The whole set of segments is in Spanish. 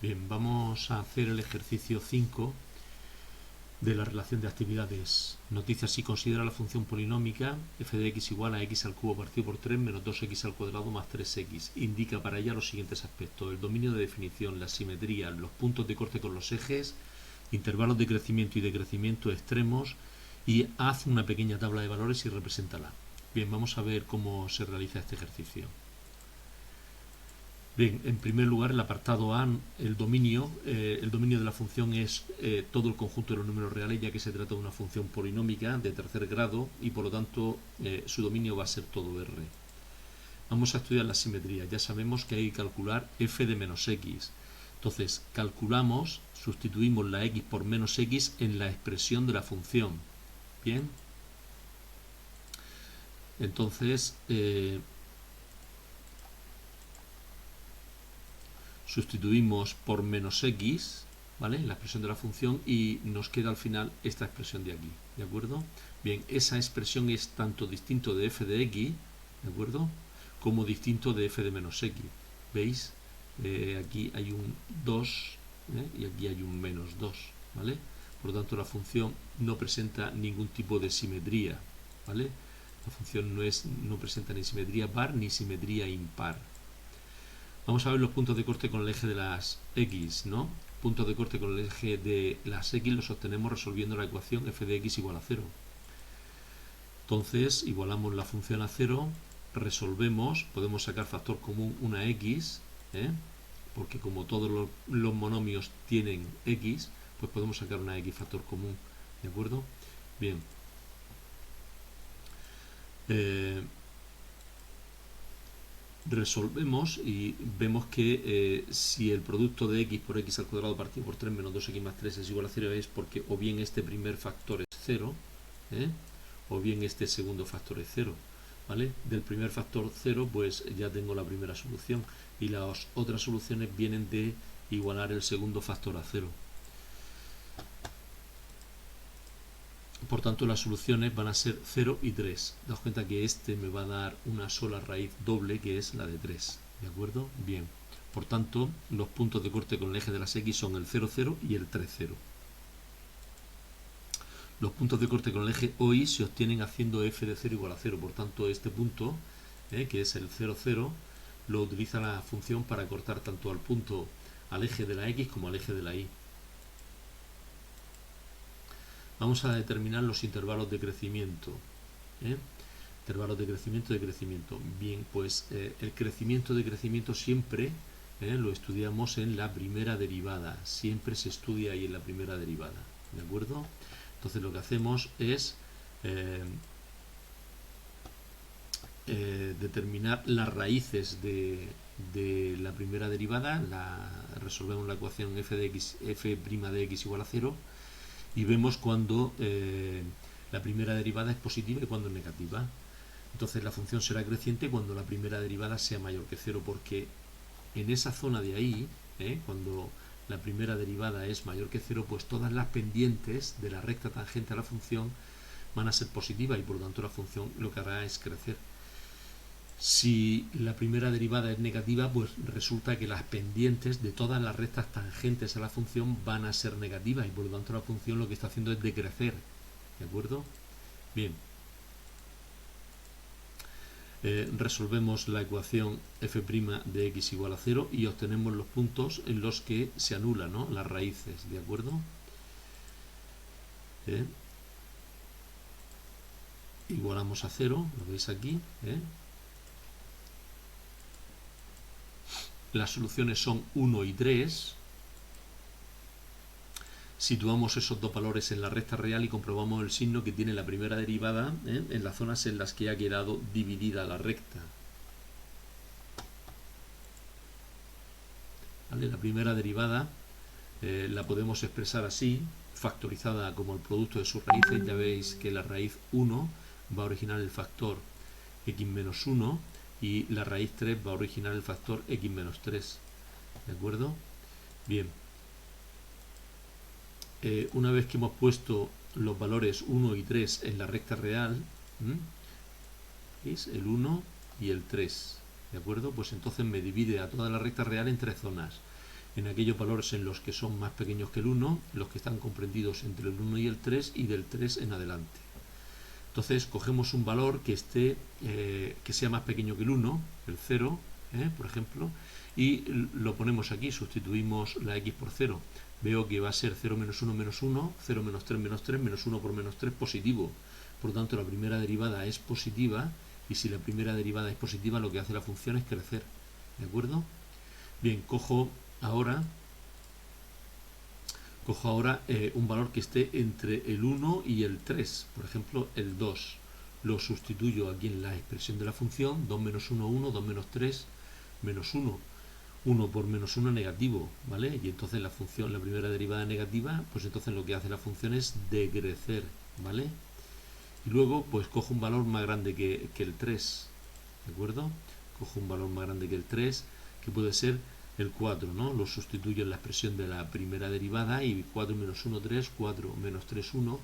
Bien, vamos a hacer el ejercicio 5 de la relación de actividades. Noticia: si considera la función polinómica f de x igual a x al cubo partido por 3 menos 2x al cuadrado más 3x. Indica para ella los siguientes aspectos: el dominio de definición, la simetría, los puntos de corte con los ejes, intervalos de crecimiento y decrecimiento extremos, y haz una pequeña tabla de valores y represéntala. Bien, vamos a ver cómo se realiza este ejercicio. Bien, en primer lugar, el apartado A, el dominio de la función es todo el conjunto de los números reales, ya que se trata de una función polinómica de tercer grado y por lo tanto su dominio va a ser todo R. Vamos a estudiar la simetría. Ya sabemos que hay que calcular f de menos x. Entonces, calculamos, sustituimos la x por menos x en la expresión de la función. Bien. Entonces, sustituimos por menos x, ¿vale?, en la expresión de la función, y nos queda al final esta expresión de aquí, ¿de acuerdo? Bien, esa expresión es tanto distinto de f de x, ¿de acuerdo?, como distinto de f de menos x. ¿Veis? Aquí hay un 2 y aquí hay un menos 2, ¿vale? Por lo tanto, la función no presenta ningún tipo de simetría, ¿vale? La función no presenta ni simetría par ni simetría impar. Vamos a ver los puntos de corte con el eje de las x, ¿no? Puntos de corte con el eje de las x los obtenemos resolviendo la ecuación f de x igual a 0. Entonces, igualamos la función a 0, resolvemos, podemos sacar factor común una x, porque como todos los monomios tienen x, pues podemos sacar una x factor común, ¿de acuerdo? Bien. Resolvemos y vemos que si el producto de x por x al cuadrado partido por 3 menos 2x más 3 es igual a 0, es porque o bien este primer factor es 0, o bien este segundo factor es 0, ¿vale? Del primer factor 0, pues ya tengo la primera solución, y las otras soluciones vienen de igualar el segundo factor a 0. Por tanto, las soluciones van a ser 0 y 3. Daos cuenta que este me va a dar una sola raíz doble, que es la de 3. ¿De acuerdo? Bien. Por tanto, los puntos de corte con el eje de las x son el 0, 0 y el 3, 0. Los puntos de corte con el eje OY se obtienen haciendo f de 0 igual a 0. Por tanto, este punto, que es el 0, 0, lo utiliza la función para cortar tanto al eje de la x como al eje de la y. Vamos a determinar los intervalos de crecimiento. Intervalos de crecimiento, decrecimiento. Bien, pues el crecimiento de crecimiento siempre lo estudiamos en la primera derivada. Siempre se estudia ahí en la primera derivada. ¿De acuerdo? Entonces lo que hacemos es determinar las raíces de la primera derivada. Resolvemos la ecuación f de x igual a 0. Y vemos cuando la primera derivada es positiva y cuando es negativa. Entonces la función será creciente cuando la primera derivada sea mayor que 0, porque en esa zona de ahí, cuando la primera derivada es mayor que 0, pues todas las pendientes de la recta tangente a la función van a ser positivas y por lo tanto la función lo que hará es crecer. Si la primera derivada es negativa, pues resulta que las pendientes de todas las rectas tangentes a la función van a ser negativas y por lo tanto la función lo que está haciendo es decrecer. ¿De acuerdo? Bien. Resolvemos la ecuación f' de x igual a 0 y obtenemos los puntos en los que se anulan, ¿no?, las raíces. ¿De acuerdo? Igualamos a 0, lo veis aquí. Las soluciones son 1 y 3. Situamos esos dos valores en la recta real y comprobamos el signo que tiene la primera derivada en las zonas en las que ha quedado dividida la recta. ¿Vale? La primera derivada la podemos expresar así, factorizada como el producto de sus raíces. Ya veis que la raíz 1 va a originar el factor x menos 1 y la raíz 3 va a originar el factor x menos 3. ¿De acuerdo? Bien. Una vez que hemos puesto los valores 1 y 3 en la recta real, ¿veis? El 1 y el 3, ¿de acuerdo? Pues entonces me divide a toda la recta real en tres zonas. en aquellos valores en los que son más pequeños que el 1, los que están comprendidos entre el 1 y el 3 y del 3 en adelante. Entonces cogemos un valor que esté que sea más pequeño que el 1, el 0, por ejemplo, y lo ponemos aquí, sustituimos la x por 0. Veo que va a ser 0 menos 1 menos 1, 0 menos 3 menos 3, menos 1 por menos 3 positivo. Por lo tanto, la primera derivada es positiva, y si la primera derivada es positiva, lo que hace la función es crecer. ¿De acuerdo? Bien, cojo ahora un valor que esté entre el 1 y el 3, por ejemplo el 2. Lo sustituyo aquí en la expresión de la función, 2 menos 1, 1, 2 menos 3, menos 1. 1 por menos 1 negativo, ¿vale? Y entonces la función, la primera derivada negativa, pues entonces lo que hace la función es decrecer, ¿vale? Y luego pues cojo un valor más grande que el 3, ¿de acuerdo? Cojo un valor más grande que el 3, que puede ser el 4, ¿no? Lo sustituyo en la expresión de la primera derivada y 4 menos 1, 3, 4 menos 3, 1,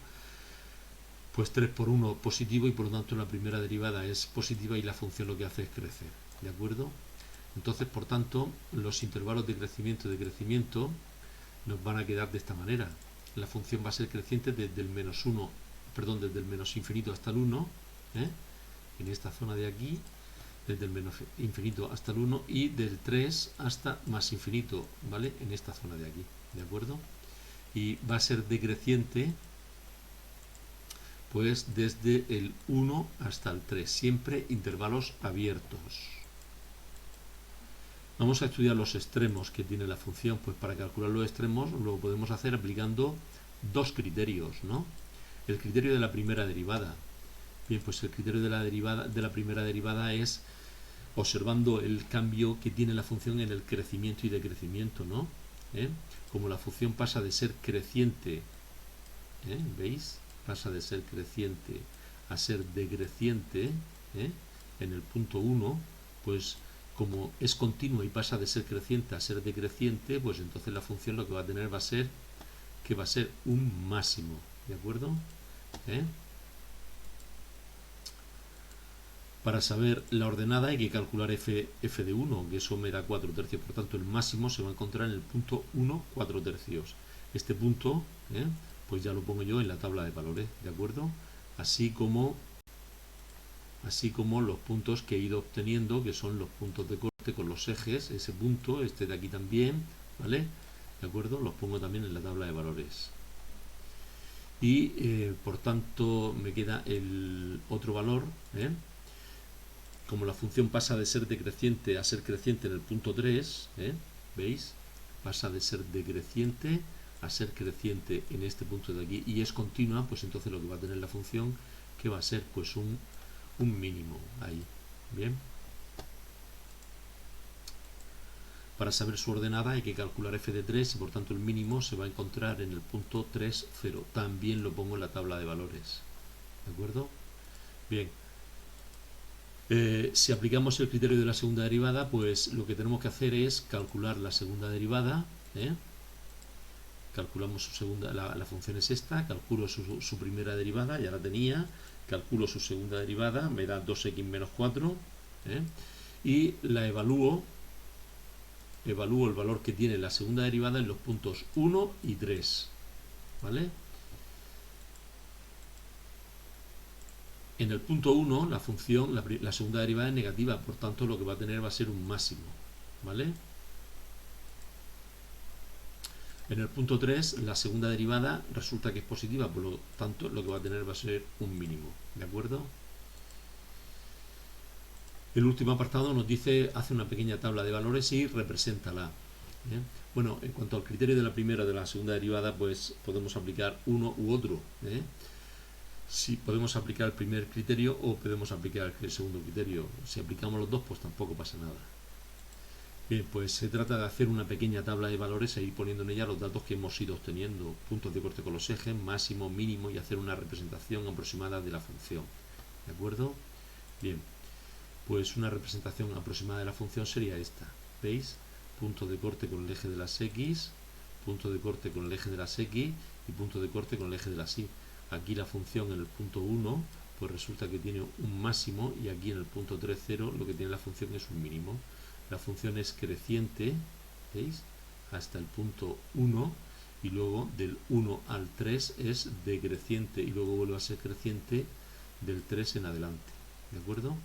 pues 3 por 1 positivo y por lo tanto la primera derivada es positiva y la función lo que hace es crecer, ¿de acuerdo? Entonces, por tanto, los intervalos de crecimiento y decrecimiento nos van a quedar de esta manera. La función va a ser creciente desde el menos 1, perdón, desde el menos infinito hasta el 1, en esta zona de aquí, desde el menos infinito hasta el 1 y del 3 hasta más infinito, ¿vale? En esta zona de aquí, ¿de acuerdo? Y va a ser decreciente pues desde el 1 hasta el 3, siempre intervalos abiertos. Vamos a estudiar los extremos que tiene la función. Pues para calcular los extremos lo podemos hacer aplicando dos criterios, ¿no? El criterio de la primera derivada. Bien, pues el criterio de la primera derivada es observando el cambio que tiene la función en el crecimiento y decrecimiento, ¿no? Como la función pasa de ser creciente, ¿veis? Pasa de ser creciente a ser decreciente, en el punto 1, pues como es continua y pasa de ser creciente a ser decreciente, pues entonces la función lo que va a tener va a ser que va a ser un máximo, ¿de acuerdo? Para saber la ordenada hay que calcular f de 1, que eso me da 4 tercios, por tanto el máximo se va a encontrar en el punto 1, 4 tercios. Este punto, pues ya lo pongo yo en la tabla de valores, ¿de acuerdo? Así como los puntos que he ido obteniendo, que son los puntos de corte con los ejes, ese punto, este de aquí también, ¿vale? ¿De acuerdo? Los pongo también en la tabla de valores. Y por tanto me queda el otro valor, como la función pasa de ser decreciente a ser creciente en el punto 3, ¿veis? Pasa de ser decreciente a ser creciente en este punto de aquí y es continua, pues entonces lo que va a tener la función, que va a ser pues un mínimo ahí, ¿bien? Para saber su ordenada hay que calcular f de 3 y por tanto el mínimo se va a encontrar en el punto 3, 0. También lo pongo en la tabla de valores, ¿de acuerdo? Bien. Si aplicamos el criterio de la segunda derivada, pues lo que tenemos que hacer es calcular la segunda derivada, calculamos su segunda, la función es esta, calculo su primera derivada, ya la tenía, calculo su segunda derivada, me da 2x menos 4, y la evalúo el valor que tiene la segunda derivada en los puntos 1 y 3, ¿vale? En el punto 1 la función, la segunda derivada es negativa, por tanto lo que va a tener va a ser un máximo, ¿vale? En el punto 3 la segunda derivada resulta que es positiva, por lo tanto lo que va a tener va a ser un mínimo, ¿de acuerdo? El último apartado nos dice, hace una pequeña tabla de valores y represéntala. Bueno, en cuanto al criterio de la primera y de la segunda derivada, pues podemos aplicar uno u otro. Si podemos aplicar el primer criterio o podemos aplicar el segundo criterio. Si aplicamos los dos, pues tampoco pasa nada. Bien, pues se trata de hacer una pequeña tabla de valores e ir poniendo en ella los datos que hemos ido obteniendo, puntos de corte con los ejes, máximo, mínimo, y hacer una representación aproximada de la función. ¿De acuerdo? Bien, pues una representación aproximada de la función sería esta. ¿Veis? Punto de corte con el eje de las x, punto de corte con el eje de las x y punto de corte con el eje de las y. Aquí la función en el punto 1 pues resulta que tiene un máximo y aquí en el punto 3, 0 lo que tiene la función es un mínimo. La función es creciente, ¿veis? hasta el punto 1 y luego del 1 al 3 es decreciente y luego vuelve a ser creciente del 3 en adelante, ¿de acuerdo?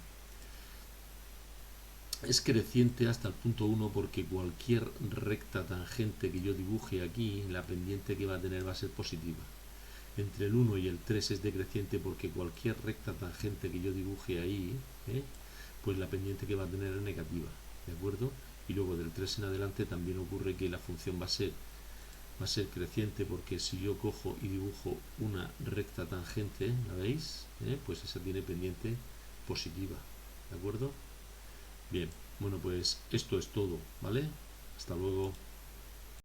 Es creciente hasta el punto 1 porque cualquier recta tangente que yo dibuje aquí, la pendiente que va a tener va a ser positiva. Entre el 1 y el 3 es decreciente porque cualquier recta tangente que yo dibuje ahí, pues la pendiente que va a tener es negativa, ¿de acuerdo? Y luego del 3 en adelante también ocurre que la función va a ser creciente porque si yo cojo y dibujo una recta tangente, ¿la veis? Pues esa tiene pendiente positiva, ¿de acuerdo? Bien, bueno, pues esto es todo, ¿vale? Hasta luego.